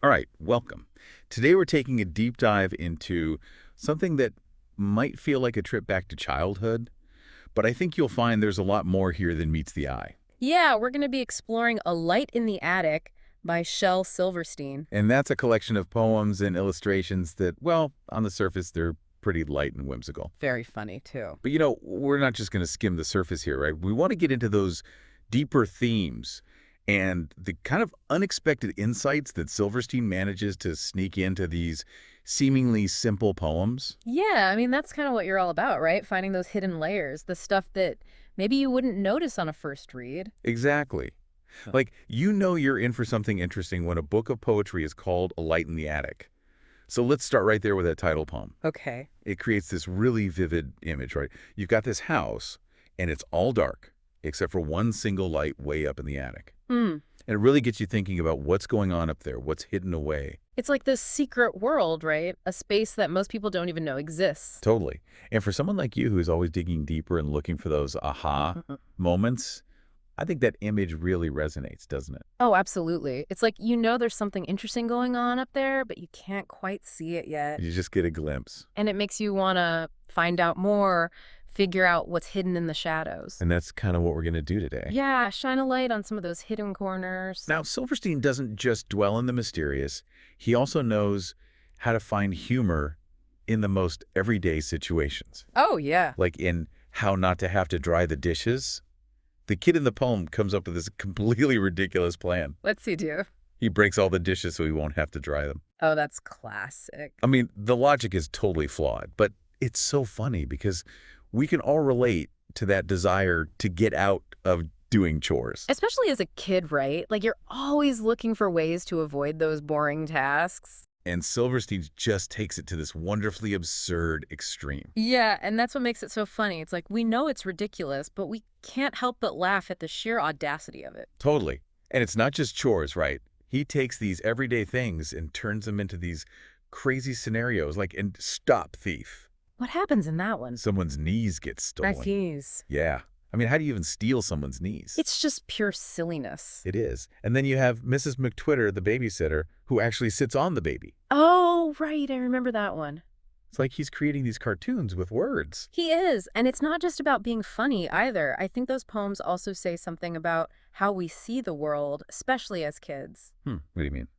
All right, welcome. Today we're taking a deep dive into something that might feel like a trip back to childhood, but I think you'll find there's a lot more here than meets the eye. Yeah, we're going to be exploring A Light in the Attic by Shel Silverstein. And that's a collection of poems and illustrations that, well, on the surface, they're pretty light and whimsical. Very funny, too. But we're not just going to skim the surface here, right? We want to get into those deeper themes and the kind of unexpected insights that Silverstein manages to sneak into these seemingly simple poems. Yeah, I mean, that's kind of what you're all about, right? Finding those hidden layers, the stuff that maybe you wouldn't notice on a first read. Exactly. Huh. Like, you're in for something interesting when a book of poetry is called A Light in the Attic. So let's start right there with that title poem. Okay. It creates this really vivid image, right? You've got this house, and it's all dark, except for one single light way up in the attic. Hmm. And it really gets you thinking about what's going on up there, what's hidden away. It's like this secret world, right? A space that most people don't even know exists. Totally. And for someone like you who's always digging deeper and looking for those aha moments, I think that image really resonates, doesn't it? Oh, absolutely. It's like there's something interesting going on up there, but you can't quite see it yet. You just get a glimpse. And it makes you want to find out more, figure out what's hidden in the shadows. And that's kind of what we're going to do today. Yeah, shine a light on some of those hidden corners. Now, Silverstein doesn't just dwell in the mysterious. He also knows how to find humor in the most everyday situations. Oh, yeah. Like in How Not to Have to Dry the Dishes. The kid in the poem comes up with this completely ridiculous plan. What's he do? He breaks all the dishes so he won't have to dry them. Oh, that's classic. I mean, the logic is totally flawed, but it's so funny because we can all relate to that desire to get out of doing chores. Especially as a kid, right? Like you're always looking for ways to avoid those boring tasks. And Silverstein just takes it to this wonderfully absurd extreme. Yeah, and that's what makes it so funny. It's like we know it's ridiculous, but we can't help but laugh at the sheer audacity of it. Totally. And it's not just chores, right? He takes these everyday things and turns them into these crazy scenarios, like in Stop Thief. What happens in that one? Someone's knees get My stolen. fees. Yeah. I mean, how do you even steal someone's knees? It's just pure silliness. It is. And then you have Mrs. McTwitter, the babysitter, who actually sits on the baby. Oh, right. I remember that one. It's like he's creating these cartoons with words. He is. And it's not just about being funny either. I think those poems also say something about how we see the world, especially as kids. What do you mean?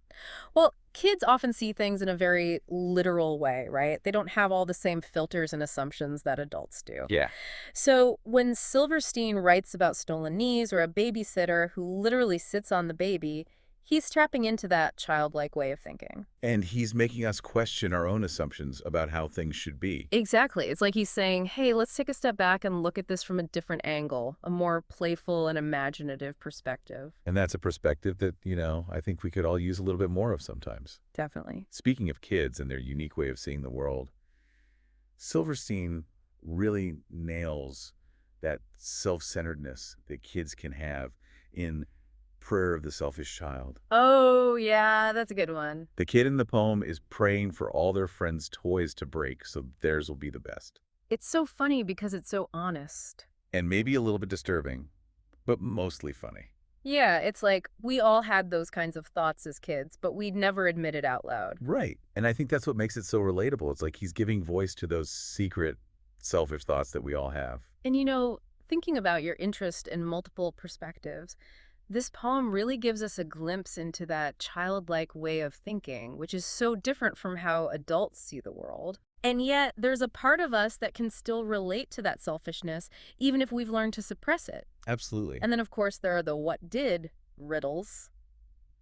Well, kids often see things in a very literal way, right? They don't have all the same filters and assumptions that adults do. Yeah. So when Silverstein writes about stolen knees or a babysitter who literally sits on the baby, he's tapping into that childlike way of thinking. And he's making us question our own assumptions about how things should be. Exactly. It's like he's saying, hey, let's take a step back and look at this from a different angle, a more playful and imaginative perspective. And that's a perspective that, I think we could all use a little bit more of sometimes. Definitely. Speaking of kids and their unique way of seeing the world, Silverstein really nails that self-centeredness that kids can have in Prayer of the Selfish Child. Oh, yeah, that's a good one. The kid in the poem is praying for all their friends' toys to break so theirs will be the best. It's so funny because it's so honest. And maybe a little bit disturbing, but mostly funny. Yeah, it's like we all had those kinds of thoughts as kids, but we'd never admit it out loud. Right. And I think that's what makes it so relatable. It's like he's giving voice to those secret, selfish thoughts that we all have. And thinking about your interest in multiple perspectives, this poem really gives us a glimpse into that childlike way of thinking, which is so different from how adults see the world. And yet, there's a part of us that can still relate to that selfishness, even if we've learned to suppress it. Absolutely. And then, of course, there are the what did riddles.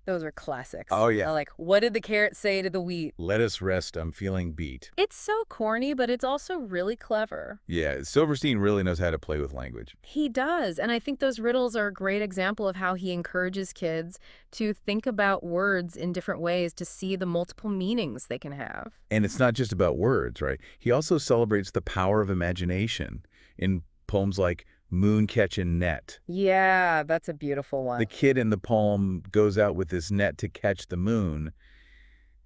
Those are classics. Oh, yeah. Like, what did the carrot say to the wheat? Let us rest, I'm feeling beat. It's so corny, but it's also really clever. Yeah, Silverstein really knows how to play with language. He does. And I think those riddles are a great example of how he encourages kids to think about words in different ways to see the multiple meanings they can have. And it's not just about words, right? He also celebrates the power of imagination in poems like Moon Catchin' Net. Yeah, that's a beautiful one. The kid in the poem goes out with this net to catch the moon,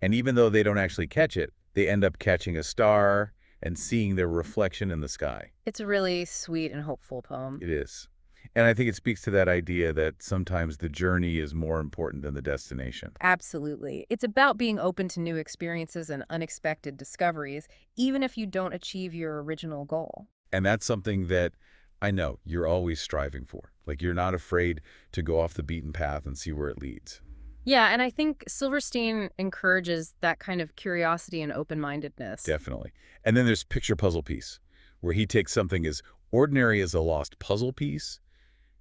and even though they don't actually catch it, they end up catching a star and seeing their reflection in the sky. It's a really sweet and hopeful poem. It is. And I think it speaks to that idea that sometimes the journey is more important than the destination. Absolutely. It's about being open to new experiences and unexpected discoveries, even if you don't achieve your original goal. And that's something that I know you're always striving for. Like, you're not afraid to go off the beaten path and see where it leads. Yeah, and I think Silverstein encourages that kind of curiosity and open-mindedness. Definitely. And then there's picture puzzle piece, where he takes something as ordinary as a lost puzzle piece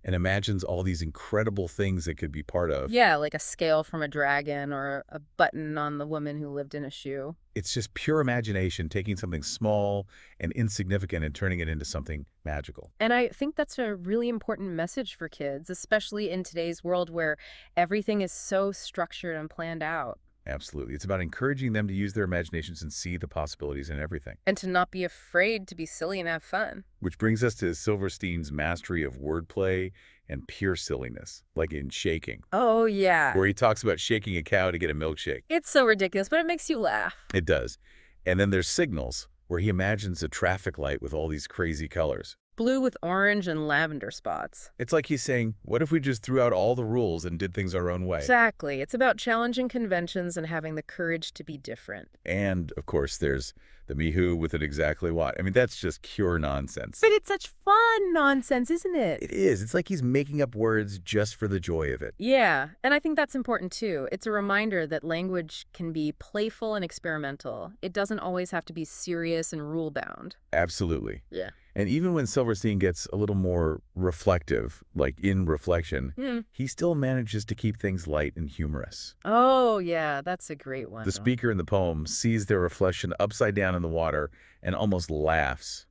and imagines all these incredible things it could be part of. Yeah, like a scale from a dragon or a button on the woman who lived in a shoe. It's just pure imagination, taking something small and insignificant and turning it into something magical. And I think that's a really important message for kids, especially in today's world where everything is so structured and planned out. Absolutely. It's about encouraging them to use their imaginations and see the possibilities in everything. And to not be afraid to be silly and have fun. Which brings us to Silverstein's mastery of wordplay and pure silliness, like in Shaking, Oh, yeah. where he talks about shaking a cow to get a milkshake. It's so ridiculous, but it makes you laugh. It does. And then there's Signals, where he imagines a traffic light with all these crazy colors. Blue with orange and lavender spots. It's like he's saying, what if we just threw out all the rules and did things our own way? Exactly. It's about challenging conventions and having the courage to be different. And, of course, there's the me who with it exactly what. I mean, that's just pure nonsense. But it's such fun nonsense, isn't it? It is. It's like he's making up words just for the joy of it. Yeah, and I think that's important too. It's a reminder that language can be playful and experimental. It doesn't always have to be serious and rule-bound. Absolutely. Yeah. And even when Silverstein gets a little more reflective, like in Reflection, he still manages to keep things light and humorous. Oh, yeah, that's a great one. The speaker in the poem sees their reflection upside down in the water and almost laughs,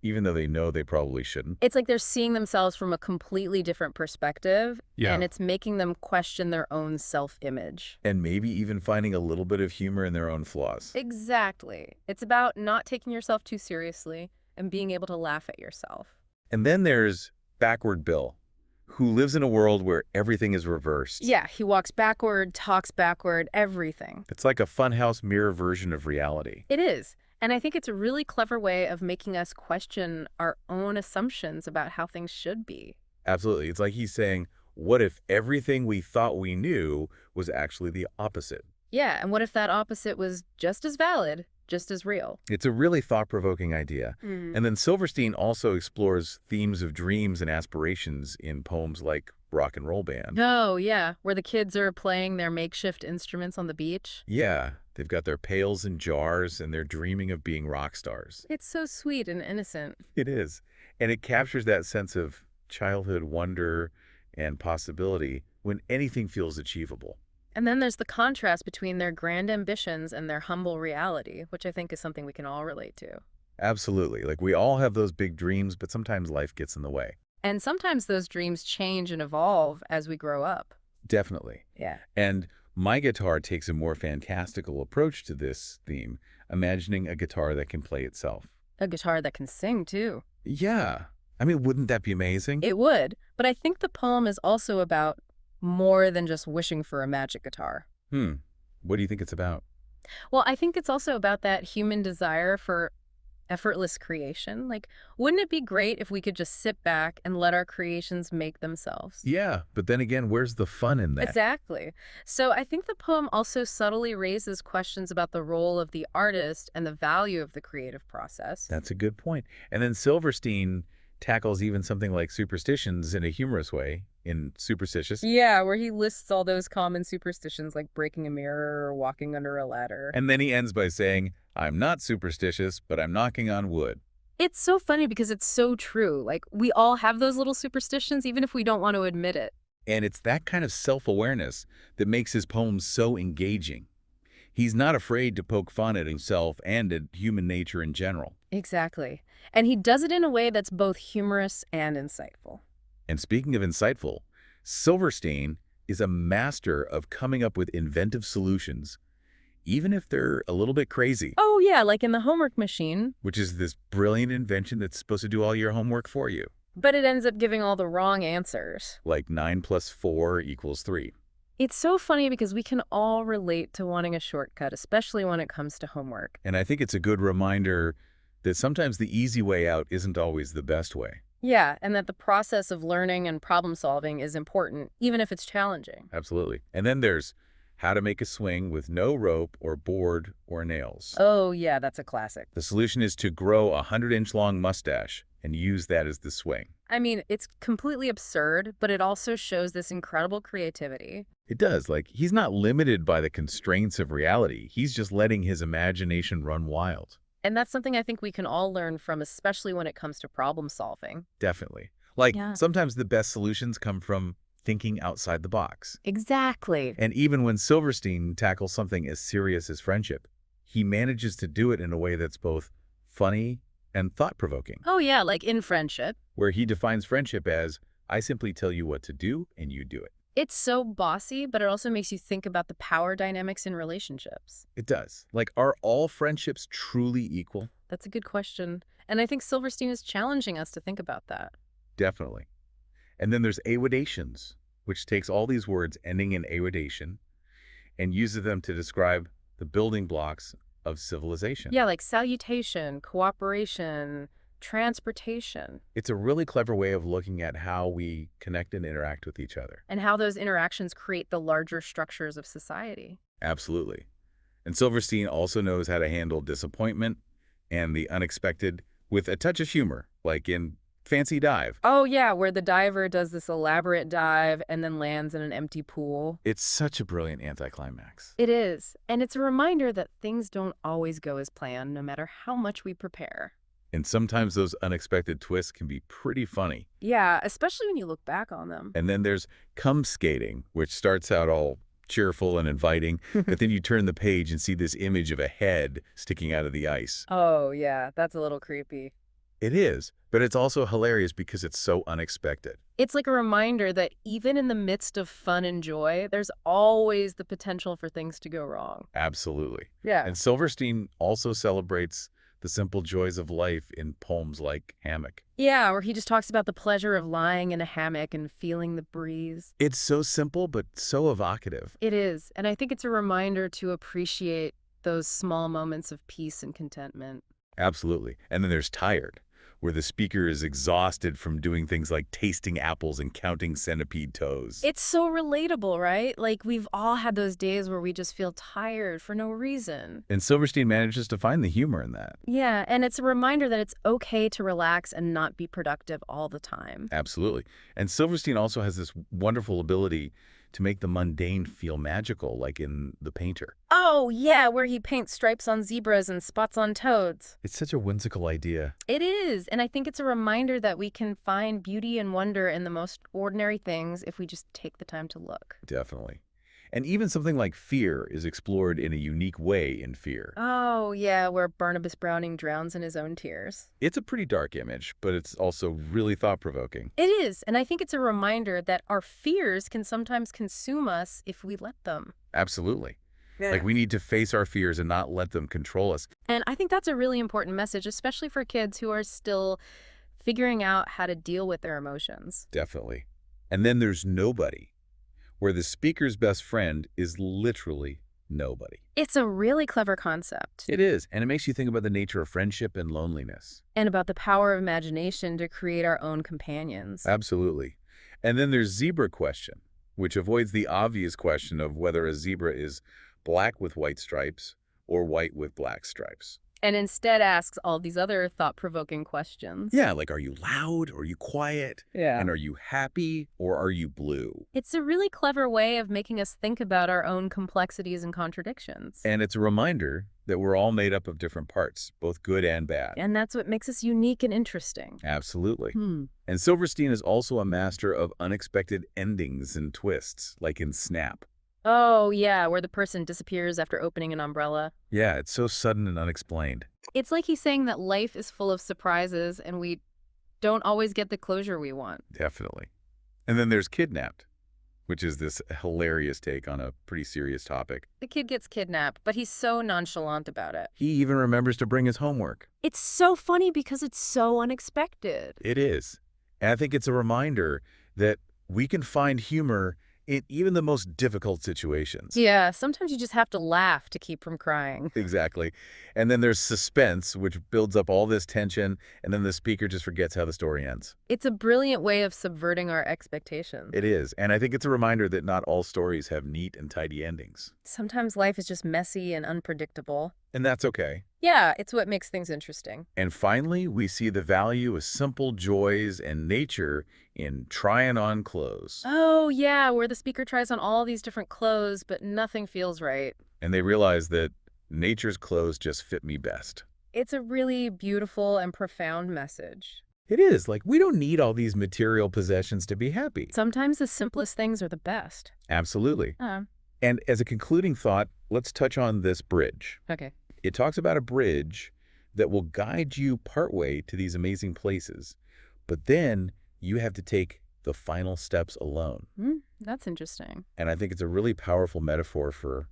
even though they know they probably shouldn't. It's like they're seeing themselves from a completely different perspective, Yeah. and it's making them question their own self-image. And maybe even finding a little bit of humor in their own flaws. Exactly. It's about not taking yourself too seriously and being able to laugh at yourself. And then there's Backward Bill, who lives in a world where everything is reversed. Yeah, he walks backward, talks backward, everything. It's like a funhouse mirror version of reality. It is. And I think it's a really clever way of making us question our own assumptions about how things should be. Absolutely. It's like he's saying, what if everything we thought we knew was actually the opposite? Yeah, and what if that opposite was just as valid, just as real? It's a really thought-provoking idea. And then Silverstein also explores themes of dreams and aspirations in poems like Rock and Roll Band. Oh, yeah, where the kids are playing their makeshift instruments on the beach. Yeah, they've got their pails and jars, and they're dreaming of being rock stars. It's so sweet and innocent. It is. And it captures that sense of childhood wonder and possibility when anything feels achievable. And then there's the contrast between their grand ambitions and their humble reality, which I think is something we can all relate to. Absolutely. Like, we all have those big dreams, but sometimes life gets in the way. And sometimes those dreams change and evolve as we grow up. Definitely. Yeah. And my guitar takes a more fantastical approach to this theme, imagining a guitar that can play itself. A guitar that can sing, too. Yeah. I mean, wouldn't that be amazing? It would, but I think the poem is also about more than just wishing for a magic guitar. What do you think it's about? Well, I think it's also about that human desire for effortless creation. Like, wouldn't it be great if we could just sit back and let our creations make themselves? Yeah, but then again, where's the fun in that? Exactly. So I think the poem also subtly raises questions about the role of the artist and the value of the creative process. That's a good point. And then Silverstein tackles even something like superstitions in a humorous way in Superstitious. Yeah, where he lists all those common superstitions like breaking a mirror or walking under a ladder. And then he ends by saying, I'm not superstitious, but I'm knocking on wood. It's so funny because it's so true. Like, we all have those little superstitions, even if we don't want to admit it. And it's that kind of self-awareness that makes his poems so engaging. He's not afraid to poke fun at himself and at human nature in general. Exactly. And he does it in a way that's both humorous and insightful. And speaking of insightful, Silverstein is a master of coming up with inventive solutions, even if they're a little bit crazy. Oh, yeah, like in the homework machine. Which is this brilliant invention that's supposed to do all your homework for you. But it ends up giving all the wrong answers. Like 9 + 4 = 3. It's so funny because we can all relate to wanting a shortcut, especially when it comes to homework. And I think it's a good reminder that sometimes the easy way out isn't always the best way. Yeah, and that the process of learning and problem solving is important, even if it's challenging. Absolutely. And then there's how to make a swing with no rope or board or nails. Oh, yeah, that's a classic. The solution is to grow a 100-inch long mustache and use that as the swing. I mean, it's completely absurd, but it also shows this incredible creativity. It does. Like, he's not limited by the constraints of reality. He's just letting his imagination run wild. And that's something I think we can all learn from, especially when it comes to problem solving. Definitely. Like, Yeah. sometimes the best solutions come from thinking outside the box. Exactly. And even when Silverstein tackles something as serious as friendship, he manages to do it in a way that's both funny and thought-provoking, Oh, yeah, like in friendship. where he defines friendship as, I simply tell you what to do and you do it. It's so bossy, but it also makes you think about the power dynamics in relationships. It does. Like, are all friendships truly equal? That's a good question. And I think Silverstein is challenging us to think about that. Definitely. And then there's awadations, which takes all these words ending in awadation and uses them to describe the building blocks of civilization. Yeah, like salutation, cooperation, transportation, It's a really clever way of looking at how we connect and interact with each other. and how those interactions create the larger structures of society. Absolutely. And Silverstein also knows how to handle disappointment and the unexpected with a touch of humor, like in Fancy Dive. Oh, yeah, where the diver does this elaborate dive and then lands in an empty pool. It's such a brilliant anticlimax. It is. And it's a reminder that things don't always go as planned, no matter how much we prepare. And sometimes those unexpected twists can be pretty funny. Yeah, especially when you look back on them. And then there's cum skating, which starts out all cheerful and inviting, but then you turn the page and see this image of a head sticking out of the ice. Oh, yeah, that's a little creepy. It is, but it's also hilarious because it's so unexpected. It's like a reminder that even in the midst of fun and joy, there's always the potential for things to go wrong. Absolutely. Yeah. And Silverstein also celebrates the simple joys of life in poems like Hammock. Yeah, where he just talks about the pleasure of lying in a hammock and feeling the breeze. It's so simple, but so evocative. It is. And I think it's a reminder to appreciate those small moments of peace and contentment. Absolutely. And then there's Tired, where the speaker is exhausted from doing things like tasting apples and counting centipede toes. It's so relatable, right? Like we've all had those days where we just feel tired for no reason. And Silverstein manages to find the humor in that. Yeah, and it's a reminder that it's okay to relax and not be productive all the time. Absolutely. And Silverstein also has this wonderful ability to make the mundane feel magical, like in The Painter. Oh, yeah, where he paints stripes on zebras and spots on toads. It's such a whimsical idea. It is, and I think it's a reminder that we can find beauty and wonder in the most ordinary things if we just take the time to look. Definitely. And even something like fear is explored in a unique way in Fear. Oh, yeah, where Barnabas Browning drowns in his own tears. It's a pretty dark image, but it's also really thought-provoking. It is, and I think it's a reminder that our fears can sometimes consume us if we let them. Absolutely. Yeah. Like, we need to face our fears and not let them control us. And I think that's a really important message, especially for kids who are still figuring out how to deal with their emotions. Definitely. And then there's Nobody, where the speaker's best friend is literally nobody. It's a really clever concept. It is, and it makes you think about the nature of friendship and loneliness. And about the power of imagination to create our own companions. Absolutely. And then there's Zebra Question, which avoids the obvious question of whether a zebra is black with white stripes or white with black stripes. And instead asks all these other thought-provoking questions. Yeah, like, are you loud or are you quiet? Yeah. And are you happy or are you blue? It's a really clever way of making us think about our own complexities and contradictions. And it's a reminder that we're all made up of different parts, both good and bad. And that's what makes us unique and interesting. Absolutely. And Silverstein is also a master of unexpected endings and twists, like in Snap. Oh, yeah, where the person disappears after opening an umbrella. Yeah, it's so sudden and unexplained. It's like he's saying that life is full of surprises and we don't always get the closure we want. Definitely. And then there's Kidnapped, which is this hilarious take on a pretty serious topic. The kid gets kidnapped, but he's so nonchalant about it. He even remembers to bring his homework. It's so funny because it's so unexpected. It is. And I think it's a reminder that we can find humor in even the most difficult situations. Yeah, sometimes you just have to laugh to keep from crying. Exactly. And then there's suspense, which builds up all this tension, and then the speaker just forgets how the story ends. It's a brilliant way of subverting our expectations. It is. And I think it's a reminder that not all stories have neat and tidy endings. Sometimes life is just messy and unpredictable. And that's okay. Yeah, it's what makes things interesting. And finally, we see the value of simple joys and nature in trying on clothes. Oh, yeah, where the speaker tries on all these different clothes, but nothing feels right. And they realize that nature's clothes just fit me best. It's a really beautiful and profound message. It is. Like, we don't need all these material possessions to be happy. Sometimes the simplest things are the best. Absolutely. Uh, And as a concluding thought, let's touch on this bridge. okay. It talks about a bridge that will guide you partway to these amazing places, but then you have to take the final steps alone. That's interesting. And I think it's a really powerful metaphor for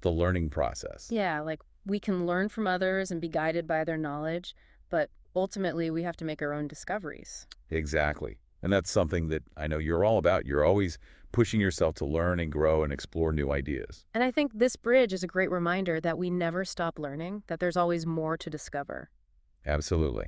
the learning process. Yeah, like we can learn from others and be guided by their knowledge, but ultimately we have to make our own discoveries. Exactly. And that's something that I know you're all about. You're always pushing yourself to learn and grow and explore new ideas. And I think this bridge is a great reminder that we never stop learning, that there's always more to discover. Absolutely.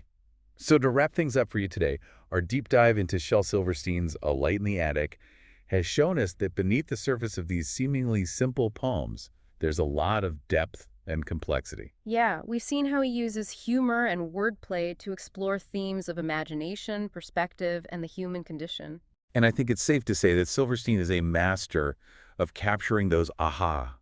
So to wrap things up for you today, our deep dive into Shel Silverstein's A Light in the Attic has shown us that beneath the surface of these seemingly simple poems, there's a lot of depth and complexity. Yeah, we've seen how he uses humor and wordplay to explore themes of imagination, perspective, and the human condition. And I think it's safe to say that Silverstein is a master of capturing those aha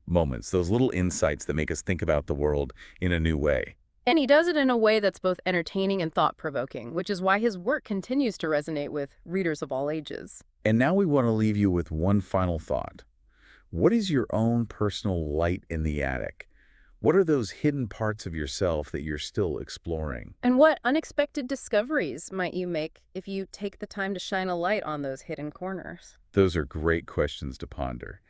moments, those little insights that make us think about the world in a new way. And he does it in a way that's both entertaining and thought-provoking, which is why his work continues to resonate with readers of all ages. And now we want to leave you with one final thought. What is your own personal light in the attic? What are those hidden parts of yourself that you're still exploring? And what unexpected discoveries might you make if you take the time to shine a light on those hidden corners? Those are great questions to ponder.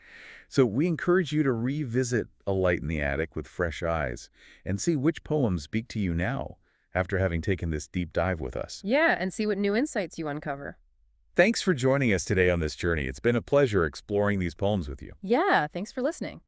So we encourage you to revisit A Light in the Attic with fresh eyes and see which poems speak to you now after having taken this deep dive with us. Yeah, and see what new insights you uncover. Thanks for joining us today on this journey. It's been a pleasure exploring these poems with you. Yeah, thanks for listening.